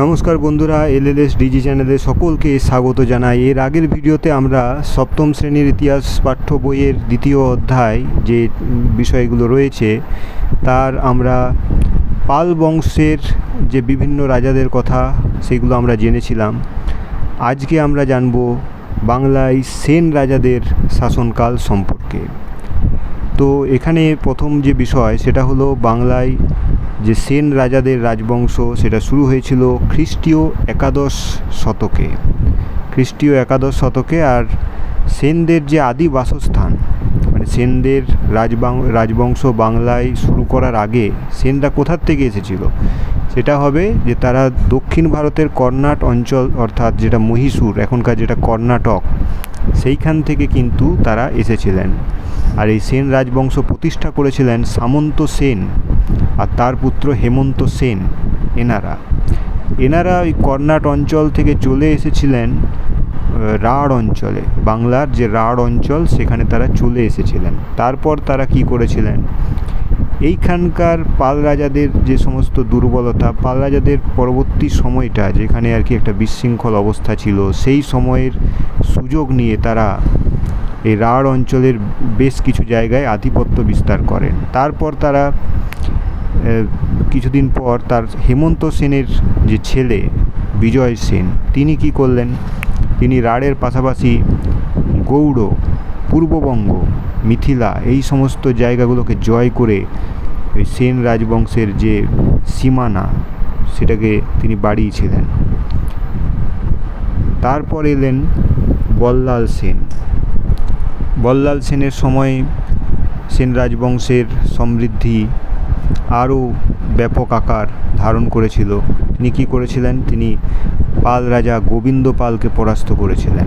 নমস্কার বন্ধুরা, এলএলএস ডিজি চ্যানেলে সকলকে স্বাগত জানাই। এর আগের ভিডিওতে আমরা সপ্তম শ্রেণীর ইতিহাস পাঠ্য বইয়ের দ্বিতীয় অধ্যায় যে বিষয়গুলো রয়েছে তার আমরা পাল বংশের যে বিভিন্ন রাজাদের কথা সেগুলো আমরা জেনেছিলাম। আজকে আমরা জানব বাংলায় সেন রাজাদের শাসনকাল সম্পর্কে। তো এখানে প্রথম যে বিষয় সেটা হলো বাংলায় যে সেন রাজাদের রাজবংশ সেটা শুরু হয়েছিল খ্রিস্টীয় একাদশ শতকে। আর সেনদের যে আদি বাসস্থান মানে সেনদের রাজবংশ বাংলায় শুরু করার আগে সেনরা কোথার থেকে এসেছিল সেটা হবে যে তারা দক্ষিণ ভারতের কর্ণাট অঞ্চল অর্থাৎ যেটা মহীশূর এখনকার যেটা কর্ণাটক সেইখান থেকে কিন্তু তারা এসেছিলেন। আর এই সেন রাজবংশ প্রতিষ্ঠা করেছিলেন সামন্ত সেন আর তার পুত্র হেমন্ত সেন। এনারা ওই কর্ণাট অঞ্চল থেকে চলে এসেছিলেন রাঢ় অঞ্চলে, বাংলার যে রাঢ় অঞ্চল সেখানে তারা চলে এসেছিলেন। তারপর তারা কি করেছিলেন, এইখানকার পাল রাজাদের যে সমস্ত দুর্বলতা, পাল রাজাদের পরবর্তী সময়টা যেখানে আর কি একটা বিশৃঙ্খল অবস্থা ছিল, সেই সময়ের সুযোগ নিয়ে তারা এই রাঢ় অঞ্চলের বেশ কিছু জায়গায় আধিপত্য বিস্তার করেন। তারপর তারা কিছুদিন পর তার হেমন্ত সেনের যে ছেলে বিজয় সেন তিনি কি করলেন, তিনি রাঢ়ের পাশাপাশি গৌড়, পূর্ববঙ্গ, মিথিলা এই সমস্ত জায়গাগুলোকে জয় করে ওই সেন রাজবংশের যে সীমানা সেটাকে তিনি বাড়িয়েছিলেন। তারপর এলেন বল্লাল সেনের সময় সেন রাজবংশের সমৃদ্ধি আরও ব্যাপক আকার ধারণ করেছিল। তিনি কী করেছিলেন, তিনি পাল রাজা গোবিন্দ পালকে পরাস্ত করেছিলেন।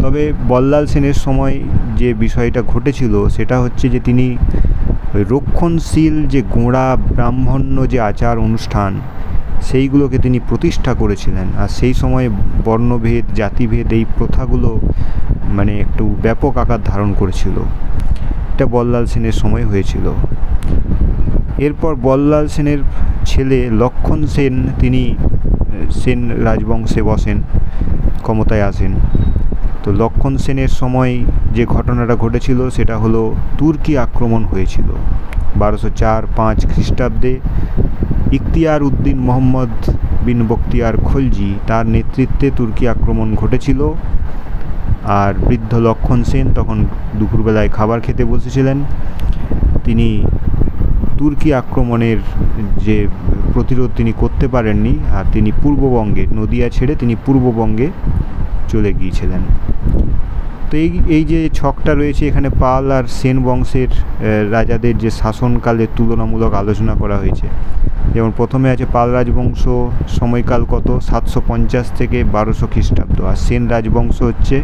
তবে বল্লাল সেনের সময় যে বিষয়টা ঘটেছিল সেটা হচ্ছে যে তিনি রক্ষণশীল যে গোঁড়া ব্রাহ্মণ্য যে আচার অনুষ্ঠান সেইগুলোকে তিনি প্রতিষ্ঠা করেছিলেন। আর সেই সময় বর্ণভেদ, জাতিভেদ এই প্রথাগুলো মানে একটু ব্যাপক আকার ধারণ করেছিল। এটা বল্লাল সেনের সময় হয়েছিল। এরপর বল্লাল সেনের ছেলে লক্ষণ সেন তিনি সেন রাজবংশে বসেন, ক্ষমতায় আসেন। তো লক্ষণ সেনের সময় যে ঘটনাটা ঘটেছিল সেটা হলো তুর্কি আক্রমণ হয়েছিল 1204-5 খ্রিস্টাব্দে। ইখতিয়ার উদ্দিন মোহাম্মদ বিন বখতিয়ার খলজি তার নেতৃত্বে তুর্কি আক্রমণ ঘটেছিল। আর বৃদ্ধ লক্ষণ সেন তখন দুপুরবেলায় খাবার খেতে বসেছিলেন। তিনি তুর্কি আক্রমণের যে প্রতিরোধ তিনি করতে পারেননি, আর তিনি পূর্ববঙ্গে নদিয়া ছেড়ে তিনি পূর্ববঙ্গে চলে গিয়েছিলেন। তো এই যে ছকটা রয়েছে এখানে পাল আর সেন বংশের রাজাদের যে শাসনকালের তুলনামূলক আলোচনা করা হয়েছে। যেমন প্রথমে আছে পাল রাজবংশ, সময়কাল কত 750 থেকে 1200 খ্রিস্টাব্দ। আর সেন রাজবংশ হচ্ছে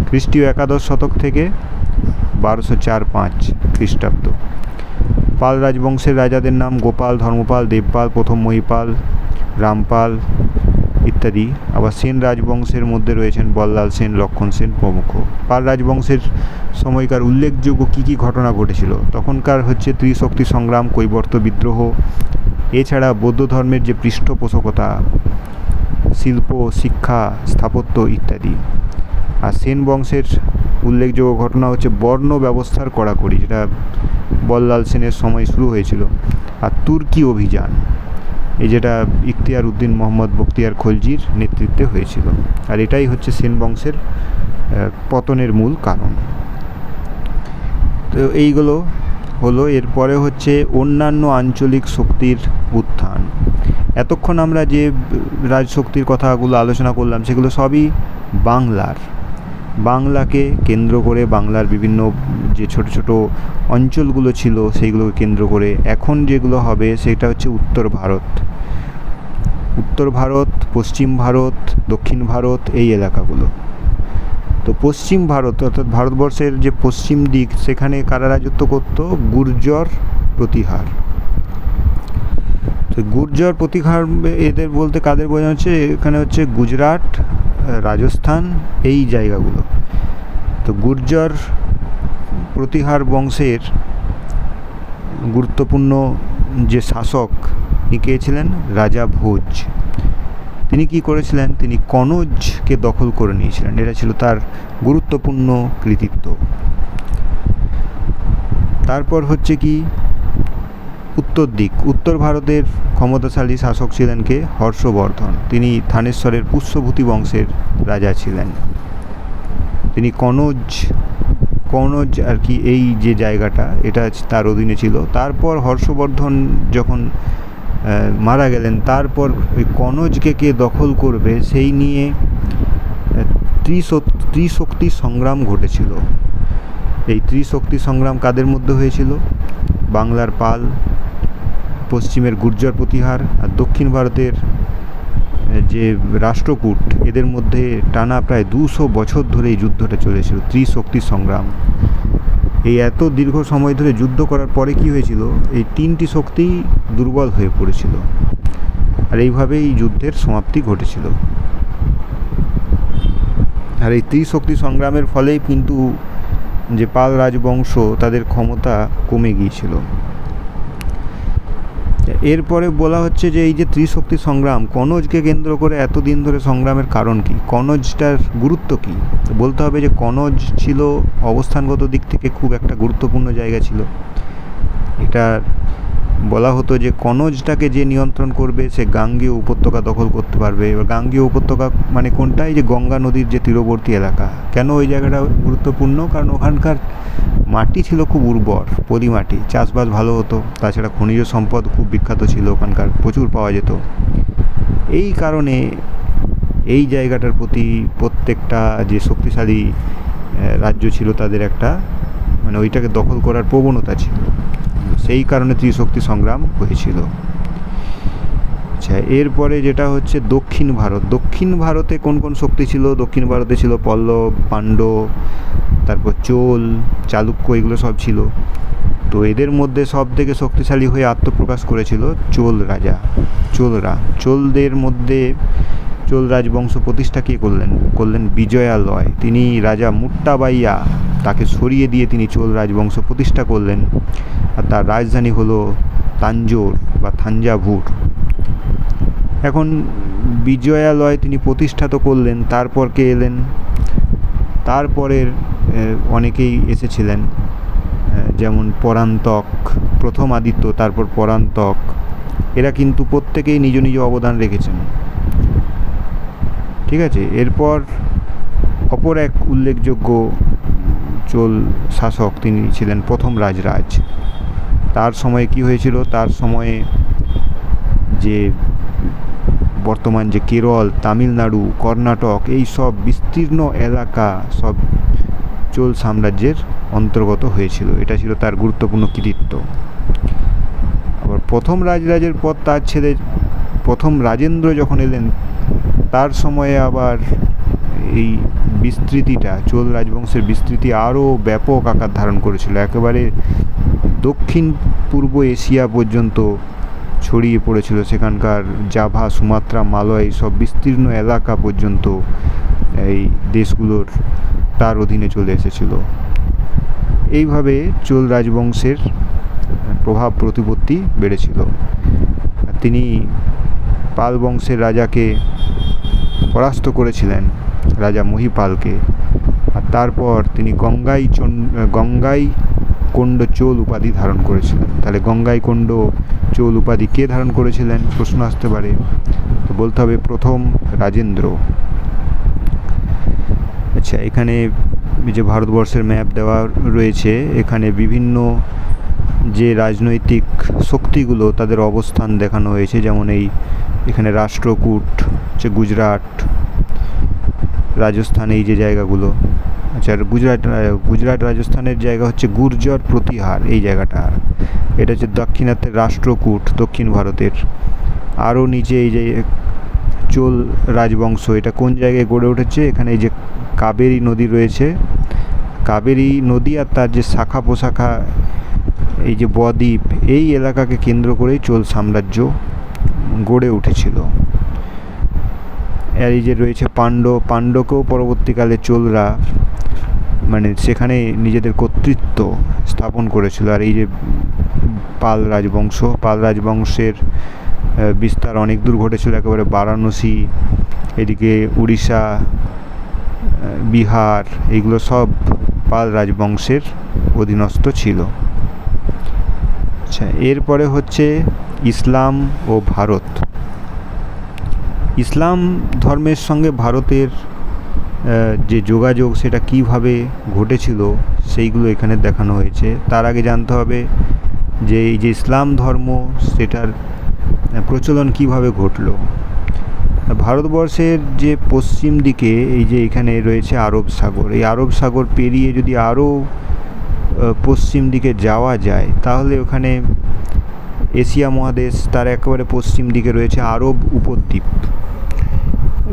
খ্রিস্টীয় একাদশ শতক থেকে 1204-5 খ্রিস্টাব্দ। পাল রাজবংশের রাজাদের নাম গোপাল, ধর্মপাল, দেবপাল, প্রথম মহিপাল, রামপাল ইত্যাদি। আবার সেন রাজবংশের মধ্যে রয়েছেন বল্লাল সেন, লক্ষণ সেন প্রমুখ। পাল রাজবংশের সময়কার উল্লেখযোগ্য কী কী ঘটনা ঘটেছিল, তখনকার হচ্ছে ত্রিশক্তি সংগ্রাম, কৈবর্ত বিদ্রোহ, এছাড়া বৌদ্ধ ধর্মের যে পৃষ্ঠপোষকতা, শিল্প, শিক্ষা, স্থাপত্য ইত্যাদি। আর সেন বংশের উল্লেখযোগ্য ঘটনা হচ্ছে বর্ণ ব্যবস্থার কড়াকড়ি, যেটা বল্লাল সেনের সময় শুরু হয়েছিল। আর তুর্কি অভিযান, এই যেটা ইখতিয়ার উদ্দিন মোহাম্মদ বখতিয়ার খলজির নেতৃত্বে হয়েছিল। আর এটাই হচ্ছে সেন বংশের পতনের মূল কারণ। তো এইগুলো হলো। এরপরে হচ্ছে অন্যান্য আঞ্চলিক শক্তির উত্থান। এতক্ষণ আমরা যে রাজশক্তির কথাগুলো আলোচনা করলাম সেগুলো সবই বাংলাকে কেন্দ্র করে, বাংলার বিভিন্ন যে ছোট ছোট অঞ্চলগুলো ছিল সেইগুলোকে কেন্দ্র করে। এখন যেগুলো হবে সেটা হচ্ছে উত্তর ভারত, পশ্চিম ভারত, দক্ষিণ ভারত এই এলাকাগুলো। তো পশ্চিম ভারত অর্থাৎ ভারতবর্ষের যে পশ্চিম দিক সেখানে কারা রাজত্ব করত, গুর্জর প্রতিহার। তো গুর্জর প্রতিহার এদের বলতে কাদের বোঝানো হচ্ছে, এখানে হচ্ছে গুজরাট, রাজস্থান এই জায়গাগুলো। তো গুর্জর প্রতিহার বংশের গুরুত্বপূর্ণ যে শাসক তিনি কে ছিলেন? রাজা ভোজ। তিনি কি করেছিলেন? তিনি কনৌজকে দখল করে নিয়েছিলেন। এটা ছিল তার গুরুত্বপূর্ণ কৃতিত্ব। তারপর হচ্ছে কি, উত্তর দিক, উত্তর ভারতের ক্ষমতাশালী শাসক ছিলেন কে? হর্ষবর্ধন। তিনি থানেশ্বরের পুষ্যভূতি বংশের রাজা ছিলেন। তিনি কনৌজ আর কি, এই যে জায়গাটা, এটা তার অধীনে ছিল। তারপর হর্ষবর্ধন যখন মারা গেলেন, তারপর ওই কনৌজকে কে দখল করবে সেই নিয়ে ত্রিশক্তি সংগ্রাম ঘটেছিল। এই ত্রিশক্তি সংগ্রাম কাদের মধ্যে হয়েছিল? বাংলার পাল, পশ্চিমের গুর্জর প্রতিহার আর দক্ষিণ ভারতের যে রাষ্ট্রকূট, এদের মধ্যে টানা প্রায় 200 বছর ধরে এই যুদ্ধটা চলেছিল, ত্রিশক্তি সংগ্রাম। এই এত দীর্ঘ সময় ধরে যুদ্ধ করার পরে কি হয়েছিল? এই 3টি শক্তি দুর্বল হয়ে পড়েছিল, আর এইভাবেই এই যুদ্ধের সমাপ্তি ঘটেছিল। আর এই ত্রিশক্তি সংগ্রামের ফলেই কিন্তু যে পাল রাজবংশ, তাদের ক্ষমতা কমে গিয়েছিল। এরপরে বলা হচ্ছে যে এই যে ত্রিশক্তি সংগ্রাম, কনৌজকে কেন্দ্র করে এতদিন ধরে সংগ্রামের কারণ কি? কনৌজটার গুরুত্ব কি? বলতে হবে যে কনৌজ ছিল অবস্থানগত দিক থেকে খুব একটা গুরুত্বপূর্ণ জায়গা ছিল। এটা বলা হতো যে কনৌজটাকে যে নিয়ন্ত্রণ করবে সে গাঙ্গেয় উপত্যকা দখল করতে পারবে। এবার গাঙ্গেয় উপত্যকা মানে কোনটা? এই যে গঙ্গা নদীর যে তীরবর্তী এলাকা। কেন ওই জায়গাটা গুরুত্বপূর্ণ? কারণ ওখানকার মাটি ছিল খুব উর্বর, পলি মাটি, চাষবাস ভালো হতো। তাছাড়া খনিজ সম্পদ খুব বিখ্যাত ছিল ওখানকার, প্রচুর পাওয়া যেত। এই কারণে এই জায়গাটার প্রতি প্রত্যেকটা যে শক্তিশালী রাজ্য ছিল তাদের একটা মানে ওইটাকে দখল করার প্রবণতা ছিল। সেই কারণে ত্রিশক্তি সংগ্রাম হয়েছিল। আচ্ছা, এরপরে যেটা হচ্ছে দক্ষিণ ভারত। দক্ষিণ ভারতে কোন কোন শক্তি ছিল? দক্ষিণ ভারতে ছিল পল্লব, পাণ্ডব, তারপর চোল, চালুক্য, এগুলো সব ছিল। তো এদের মধ্যে সব থেকে শক্তিশালী হয়ে আত্মপ্রকাশ করেছিল চোলরা। চোলদের মধ্যে চোল রাজবংশ প্রতিষ্ঠা কে করলেন? বিজয়ালয়। তিনি রাজা মুট্টাবাইয়া, তাকে সরিয়ে দিয়ে তিনি চোল রাজবংশ প্রতিষ্ঠা করলেন। আর তার রাজধানী হলো তাঞ্জোর বা থাঞ্জাভুর। এখন বিজয়ালয় তিনি প্রতিষ্ঠা তো করলেন, তারপর কে এলেন? তারপরের অনেকেই এসেছিলেন, যেমন পরান্তক, প্রথম আদিত্য, তারপর পরান্তক। এরা কিন্তু প্রত্যেকেই নিজ নিজ অবদান রেখেছেন। ঠিক আছে। এরপর অপর এক উল্লেখযোগ্য চোল শাসক, তিনি ছিলেন প্রথম রাজরাজ। তার সময়ে কি হয়েছিল? তার সময়ে যে বর্তমান যে কেরল, তামিলনাড়ু, কর্ণাটক, এই সব বিস্তীর্ণ এলাকা সব চোল সাম্রাজ্যের অন্তর্গত হয়েছিল। এটা ছিল তার গুরুত্বপূর্ণ কৃতিত্ব। আবার প্রথম রাজরাজের পর তার ছেলে প্রথম রাজেন্দ্র যখন এলেন, তার সময়ে আবার এই বিস্তৃতিটা, চোল রাজবংশের বিস্তৃতি আরও ব্যাপক আকার ধারণ করেছিল। একেবারে দক্ষিণ পূর্ব এশিয়া পর্যন্ত ছড়িয়ে পড়েছিল। সেখানকার জাভা, সুমাত্রা, মালয়, এই সব বিস্তীর্ণ এলাকা পর্যন্ত এই দেশগুলোর তার অধীনে চলে এসেছিল। এইভাবে চোল রাজবংশের প্রভাব প্রতিপত্তি বেড়েছিল। তিনি পাল বংশের রাজাকে পরাস্ত করেছিলেন, রাজা মহিপালকে। আর তারপর তিনি গঙ্গাইকোন্ড চোল উপাধি ধারণ করেছিলেন। তাহলে গঙ্গাইকোন্ড চোল উপাধি কে ধারণ করেছিলেন? প্রশ্ন আসতে পারে। তো বলতে হবে প্রথম রাজেন্দ্র। আচ্ছা, এখানে যে ভারতবর্ষের ম্যাপ দেওয়া রয়েছে, এখানে বিভিন্ন যে রাজনৈতিক শক্তিগুলো তাদের অবস্থান দেখানো হয়েছে। যেমন এখানে রাষ্ট্রকূট হচ্ছে গুজরাট, রাজস্থান, এই যে জায়গাগুলো। আচ্ছা, গুজরাট রাজস্থানের জায়গা হচ্ছে গুর্জর প্রতিহার, এই জায়গাটা। এটা হচ্ছে দাক্ষিণাত্যের রাষ্ট্রকূট, দক্ষিণ ভারতের। আরও নিচে এই যে চোল রাজবংশ, এটা কোন জায়গায় গড়ে উঠেছে? এখানে এই যে কাবেরী নদী রয়েছে, কাবেরী নদী আর তার যে শাখা প্রশাখা, এই যে বদ্বীপ, এই এলাকাকে কেন্দ্র করেই চোল সাম্রাজ্য গড়ে উঠেছিল। আর এই যে রয়েছে পাণ্ড্যকেও পরবর্তীকালে চোলরা মানে সেখানে নিজেদের কর্তৃত্ব স্থাপন করেছিল। আর এই যে পাল রাজবংশের বিস্তার অনেক দূর ঘটেছিল, একেবারে বারাণসী, এদিকে উড়িষ্যা, বিহার, এইগুলো সব পাল রাজবংশের অধীনস্থ ছিল। আচ্ছা, এরপরে হচ্ছে ইসলাম ও ভারত। ইসলাম ধর্মের সঙ্গে ভারতের যে যোগাযোগ সেটা কিভাবে ঘটেছিল সেইগুলো এখানে দেখানো হয়েছে। তার আগে জানতে হবে যে এই যে ইসলাম ধর্ম সেটার প্রচলন কিভাবে ঘটলো। ভারতবর্ষের যে পশ্চিম দিকে এই যে এখানে রয়েছে আরব সাগর, এই আরব সাগর পেরিয়ে যদি আরও পশ্চিম দিকে যাওয়া যায় তাহলে ওখানে এশিয়া মহাদেশ, তার একেবারে পশ্চিম দিকে রয়েছে আরব উপদ্বীপ।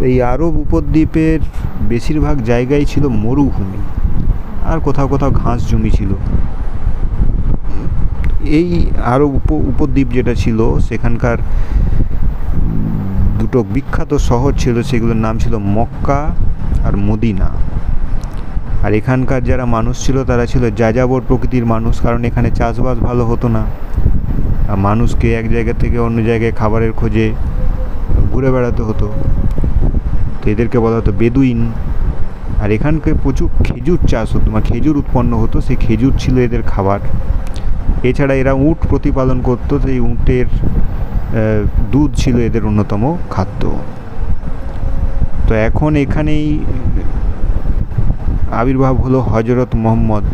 এই আরব উপদ্বীপের বেশিরভাগ জায়গায় ছিল মরুভূমি, আর কোথাও কোথাও ঘাস জমি ছিল। এই আরব উপদ্বীপ যেটা ছিল সেখানকার দুটো বিখ্যাত শহর ছিল, সেগুলোর নাম ছিল মক্কা আর মদিনা। আর এখানকার যারা মানুষ ছিল তারা ছিল যাযাবর প্রকৃতির মানুষ, কারণ এখানে চাষবাস ভালো হতো না, আর মানুষকে এক জায়গা থেকে অন্য জায়গায় খাবারের খোঁজে ঘুরে বেড়াতে হতো, তো এদেরকে বলা হতো বেদুইন। আর এখানকার প্রচুর খেজুর চাষ হতো, মানে খেজুর উৎপন্ন হতো, সেই খেজুর ছিল এদের খাবার। এছাড়া এরা উট প্রতিপালন করতো, সেই উটের দুধ ছিল এদের অন্যতম খাদ্য। তো এখন এখানেই আবির্ভাব হলো হজরত মোহাম্মদ।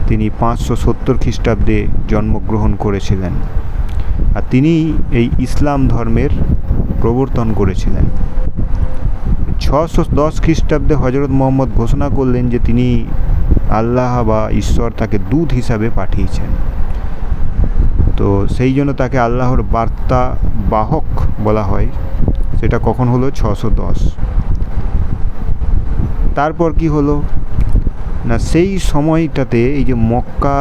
তিনি 570 খ্রিস্টাব্দে জন্মগ্রহণ করেছিলেন, আর তিনি এই ইসলাম ধর্মের প্রবর্তন করেছিলেন। 610 খ্রিস্টাব্দে হজরত মোহাম্মদ ঘোষণা করলেন যে তিনি আল্লাহ বা ঈশ্বর তাকে দূত হিসাবে পাঠিয়েছেন। তো সেই জন্য তাকে আল্লাহর বার্তা বাহক বলা হয়। সেটা কখন হলো? 610। তারপর কি হলো না, সেই সময়টাতে এই যে মক্কা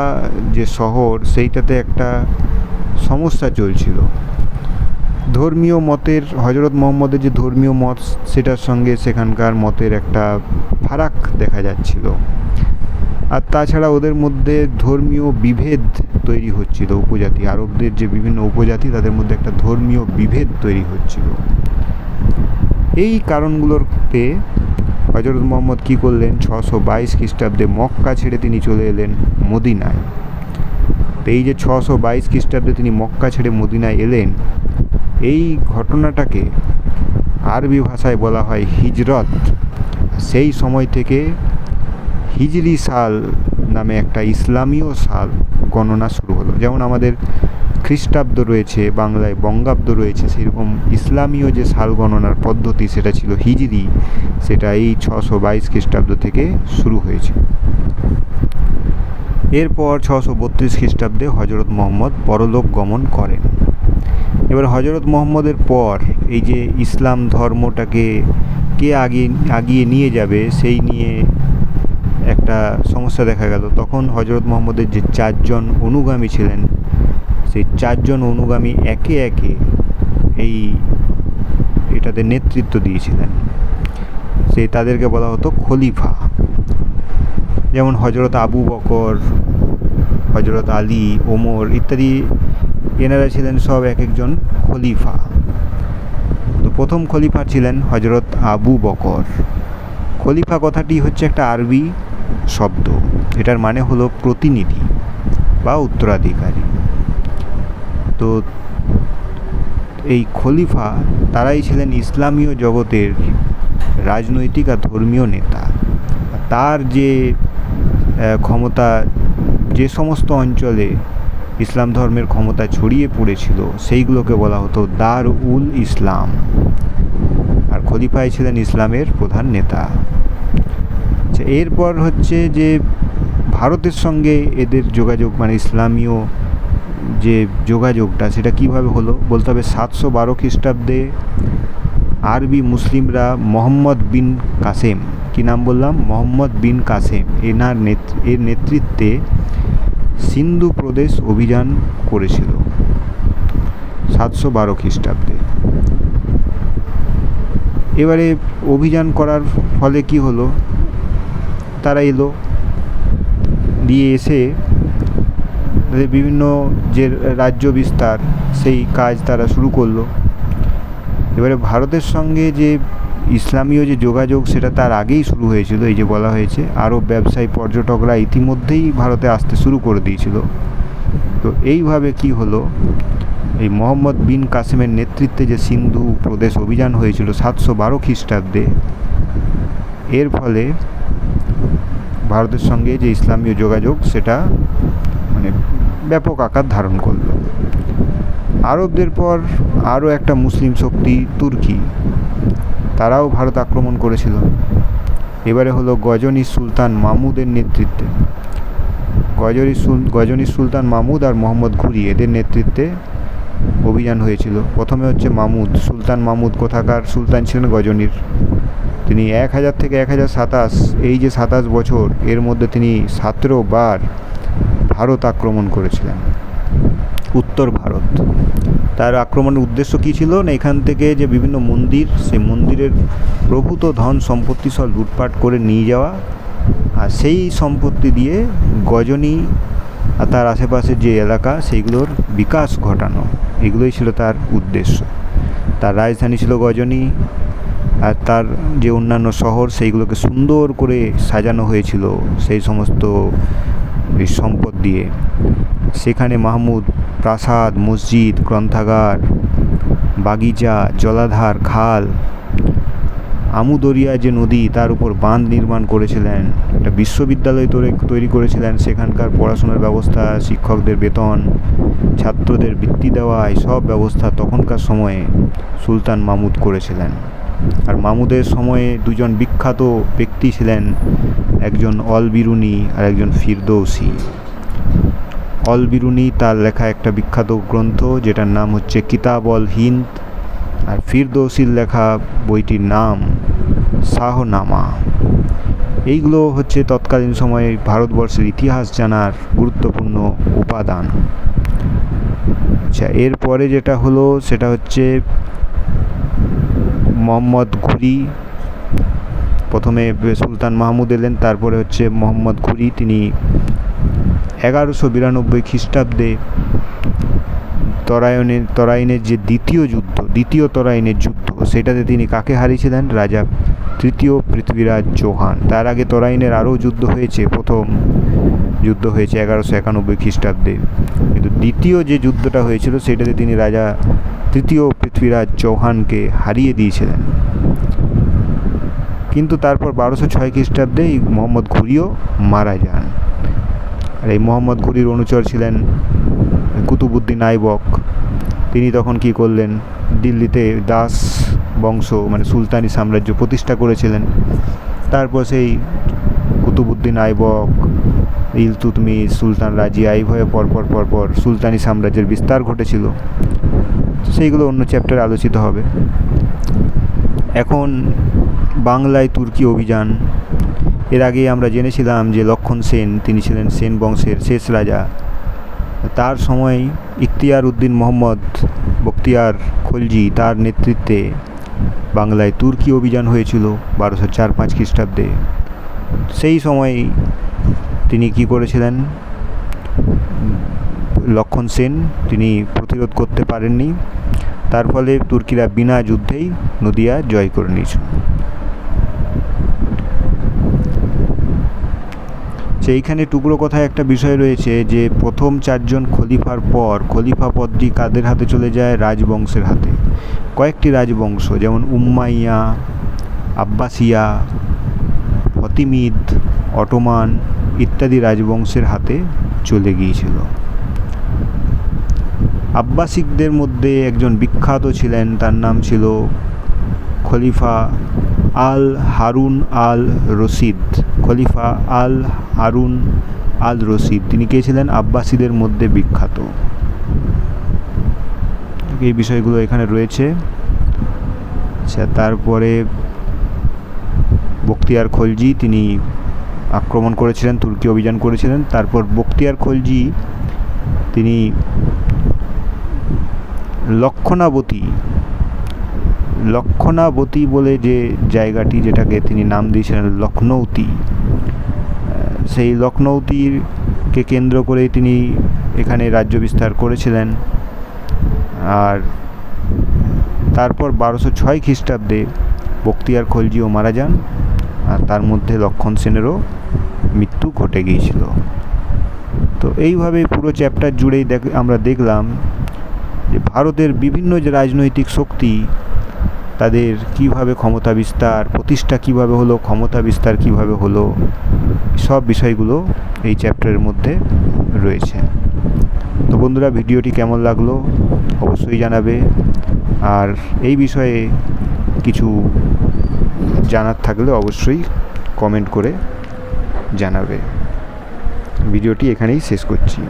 যে শহর, সেইটাতে একটা সমস্যা চলছিল। ধর্মীয় মতের, হজরত মোহাম্মদের যে ধর্মীয় মত সেটার সঙ্গে সেখানকার মতের একটা ফারাক দেখা যাচ্ছিল। আর তাছাড়া ওদের মধ্যে ধর্মীয় বিভেদ তৈরি হচ্ছিল। উপজাতি আরবদের যে বিভিন্ন উপজাতি, তাদের মধ্যে একটা ধর্মীয় বিভেদ তৈরি হচ্ছিল। এই কারণগুলোতে হজরত মোহাম্মদ কী করলেন, 622 খ্রিস্টাব্দে মক্কা ছেড়ে তিনি চলে এলেন মদিনায়। তো এই যে 622 খ্রিস্টাব্দে তিনি মক্কা ছেড়ে মদিনায় এলেন, এই ঘটনাটাকে আরবি ভাষায় বলা হয় হিজরত। সেই সময় থেকে হিজরি সাল নামে একটা ইসলামীয় সাল গণনা শুরু হলো। যেমন আমাদের খ্রিস্টাব্দ রয়েছে, বাংলায় বঙ্গাব্দ রয়েছে, সেরকম ইসলামীয় যে সাল গণনার পদ্ধতি সেটা ছিল হিজরি। সেটা এই 622 খ্রিস্টাব্দ থেকে শুরু হয়েছে। এরপর 632 খ্রিস্টাব্দে হজরত মোহাম্মদ পরলোক গমন করেন। এবার হজরত মোহাম্মদের পর এই যে ইসলাম ধর্মটাকে কে আগিয়ে নিয়ে যাবে সেই নিয়ে একটা সমস্যা দেখা গেল। তখন হজরত মোহাম্মদের যে 4 জন অনুগামী ছিলেন, সেই 4 জন অনুগামী একে একে এটাতে নেতৃত্ব দিয়েছিলেন। তাদেরকে বলা হতো খলিফা। যেমন হজরত আবু বকর, হজরত আলী, ওমর ইত্যাদি, এনারা ছিলেন সব এক একজন খলিফা। তো প্রথম খলিফা ছিলেন হজরত আবু বকর। খলিফা কথাটি হচ্ছে একটা আরবি শব্দ, এটার মানে হলো প্রতিনিধি বা উত্তরাধিকারী। তো এই খলিফা তারাই ছিলেন ইসলামীয় জগতের রাজনৈতিক আর ধর্মীয় নেতা। তার যে ক্ষমতা, যে সমস্ত অঞ্চলে ইসলাম ধর্মের ক্ষমতা ছড়িয়ে পড়েছিল সেইগুলোকে বলা হতো দার উল ইসলাম। আর খলিফাই ছিলেন ইসলামের প্রধান নেতা। আচ্ছা, এরপর হচ্ছে যে ভারতের সঙ্গে এদের যোগাযোগ, মানে ইসলামীয় যে যোগাযোগটা সেটা কিভাবে হলো বলতে হবে। 712 খ্রিস্টাব্দে আরবি মুসলিমরা মোহাম্মদ বিন কাসেম, কি নাম বললাম, মোহাম্মদ বিন কাসেম, এর নেতৃত্বে সিন্ধু প্রদেশ অভিযান করেছিল 712 খ্রিস্টাব্দে। এবারে অভিযান করার ফলে কি হলো, তারা এলো, দিয়ে এসে তাদের বিভিন্ন যে রাজ্য বিস্তার সেই কাজ তারা শুরু করলো। এবারে ভারতের সঙ্গে যে ইসলামীয় যে যোগাযোগ সেটা তার আগেই শুরু হয়েছিল। এই যে বলা হয়েছে আরব ব্যবসায়ী পর্যটকরা ইতিমধ্যেই ভারতে আসতে শুরু করে দিয়েছিল। তো এইভাবে কি হলো, এই মোহাম্মদ বিন কাসেমের নেতৃত্বে যে সিন্ধু প্রদেশ অভিযান হয়েছিল 712 খ্রিস্টাব্দে, এর ফলে ভারতের সঙ্গে যে ইসলামীয় যোগাযোগ সেটা মানে ব্যাপক আকার ধারণ করল। আরবদের পর আরও একটা মুসলিম শক্তি তুর্কি, তারাও ভারত আক্রমণ করেছিল। এবারে হলো গজনী সুলতান মাহমুদের নেতৃত্বে। গজনী সুলতান মাহমুদ আর মোহাম্মদ ঘুরি এদের নেতৃত্বে অভিযান হয়েছিল। প্রথমে হচ্ছে মাহমুদ, সুলতান মাহমুদ কোথাকার সুলতান ছিলেন গজনীর। তিনি 1000 থেকে 1027, এই যে 27 বছর এর মধ্যে তিনি 17 বার ভারত আক্রমণ করেছিলেন, উত্তর ভারত। তার আক্রমণের উদ্দেশ্য কী ছিল না, এখান থেকে যে বিভিন্ন মন্দির, সেই মন্দিরের প্রভূত ধন সম্পত্তি সব লুটপাট করে নিয়ে যাওয়া, আর সেই সম্পত্তি দিয়ে গজনী আর তার আশেপাশের যে এলাকা সেইগুলোর বিকাশ ঘটানো, এগুলোই ছিল তার উদ্দেশ্য। তার রাজধানী ছিল গজনী, আর তার যে অন্যান্য শহর সেইগুলোকে সুন্দর করে সাজানো হয়েছিল সেই সমস্ত সম্পদ দিয়ে। সেখানে মাহমুদ প্রাসাদ, মসজিদ, গ্রন্থাগার, বাগিচা, জলাধার, খাল, আমুদরিয়া যে নদী তার উপর বাঁধ নির্মাণ করেছিলেন, একটা বিশ্ববিদ্যালয় তৈরি করেছিলেন। সেখানকার পড়াশোনার ব্যবস্থা, শিক্ষকদের বেতন, ছাত্রদের বৃত্তি দেওয়া, এই সব ব্যবস্থা তখনকার সময়ে সুলতান মাহমুদ করেছিলেন। আর মাহমুদের সময়ে দুজন বিখ্যাত ব্যক্তি ছিলেন, একজন অল বিরুনি আর একজন ফিরদৌসি। অল বিরুনি তার লেখা একটা বিখ্যাত গ্রন্থ যেটার নাম হচ্ছে কিতাব অল হিন্দ, আর ফিরদৌসির লেখা বইটির নাম শাহনামা। এইগুলো হচ্ছে তৎকালীন সময়ে ভারতবর্ষের ইতিহাস জানার গুরুত্বপূর্ণ উপাদান। আচ্ছা, এরপরে যেটা হলো সেটা হচ্ছে মোহাম্মদ ঘুরি। প্রথমে সুলতান মাহমুদ এলেন, তারপরে হচ্ছে মোহাম্মদ ঘুরি। তিনি 1192 খ্রিস্টাব্দে তরাইনের যে দ্বিতীয় তরাইনের যুদ্ধ, সেটাতে তিনি কাকে হারিয়েছিলেন? রাজা তৃতীয় পৃথ্বীরাজ চৌহান। তার আগে তরাইনের আরও যুদ্ধ হয়েছে, প্রথম যুদ্ধ হয়েছে 1191 খ্রিস্টাব্দে, কিন্তু দ্বিতীয় যে যুদ্ধটা হয়েছিল সেটাতে তিনি রাজা তৃতীয় পৃথ্বীরাজ চৌহানকে হারিয়ে দিয়েছিলেন। কিন্তু তারপর 1206 খ্রিস্টাব্দে এই মোহাম্মদ ঘুরিও মারা যান। আর এই মোহাম্মদ ঘুরির অনুচর ছিলেন কুতুবউদ্দিন আইবক। তিনি তখন কি করলেন, দিল্লিতে দাস বংশ মানে সুলতানি সাম্রাজ্য প্রতিষ্ঠা করেছিলেন। তারপর সেই কুতুবউদ্দিন আইবক, ইলতুৎমিশ, সুলতান রাজিয়া, এইভাবে পরপর সুলতানি সাম্রাজ্যের বিস্তার ঘটেছিল। সেইগুলো অন্য চ্যাপ্টারে আলোচিত হবে। এখন বাংলায় তুর্কি অভিযান। এর আগে আমরা জেনেছিলাম যে লক্ষণ সেন, তিনি ছিলেন সেন বংশের শেষ রাজা। তার সময় ইখতিয়ার উদ্দিন মোহাম্মদ বখতিয়ার খলজি, তার নেতৃত্বে বাংলায় তুর্কি অভিযান হয়েছিল 1204-5 খ্রিস্টাব্দে। সেই সময় তিনি কি করেছিলেন, লক্ষণ সেন তিনি প্রতিরোধ করতে পারেননি। তার ফলে তুর্কিরা বিনা যুদ্ধেই নদিয়া জয় করে নিয়েছিল। সেইখানে টুকরো কথায় একটা বিষয় রয়েছে যে প্রথম 4 জন খলিফার পর খলিফা পদটি কাদের হাতে চলে যায়? রাজবংশের হাতে। কয়েকটি রাজবংশ যেমন উম্মাইয়া, আব্বাসিয়া, ফতিমিদ, অটোমান ইত্যাদি রাজবংশের হাতে চলে গিয়েছিল। আব্বাসিকদের মধ্যে একজন বিখ্যাত ছিলেন, তার নাম ছিল খলিফা আল হারুন আল রশিদ। খলিফা আল হারুন আল রশিদ তিনি কে ছিলেন? আব্বাসীদের মধ্যে বিখ্যাত। এই বিষয়গুলো এখানে রয়েছে। আচ্ছা, তারপরে বখতিয়ার খলজি তিনি আক্রমণ করেছিলেন, তুর্কি অভিযান করেছিলেন। তারপর বখতিয়ার খলজি তিনি লক্ষণাবতী বলে যে জায়গাটি, যেটাকে তিনি নাম দিয়েছিলেন লখনৌতি, সেই লখনৌতির কে কেন্দ্র করে তিনি এখানে রাজ্য বিস্তার করেছিলেন। আর তারপর 1206 খ্রিস্টাব্দে বখতিয়ার খলজিও মারা যান, আর তার মধ্যে লক্ষণ সেনেরও মৃত্যু ঘটে গিয়েছিল। তো এইভাবে পুরো চ্যাপ্টার জুড়েই আমরা দেখলাম যে ভারতের বিভিন্ন যে রাজনৈতিক শক্তি, তাদের কিভাবে ক্ষমতা বিস্তার, প্রতিষ্ঠা কিভাবে হলো, ক্ষমতা বিস্তার কিভাবে হলো, সব বিষয়গুলো এই চ্যাপ্টারের মধ্যে রয়েছে। তো বন্ধুরা, ভিডিওটি কেমন লাগলো অবশ্যই জানাবে, আর এই বিষয়ে কিছু জানার থাকলে অবশ্যই কমেন্ট করে জানাবে। ভিডিওটি এখানেই শেষ করছি।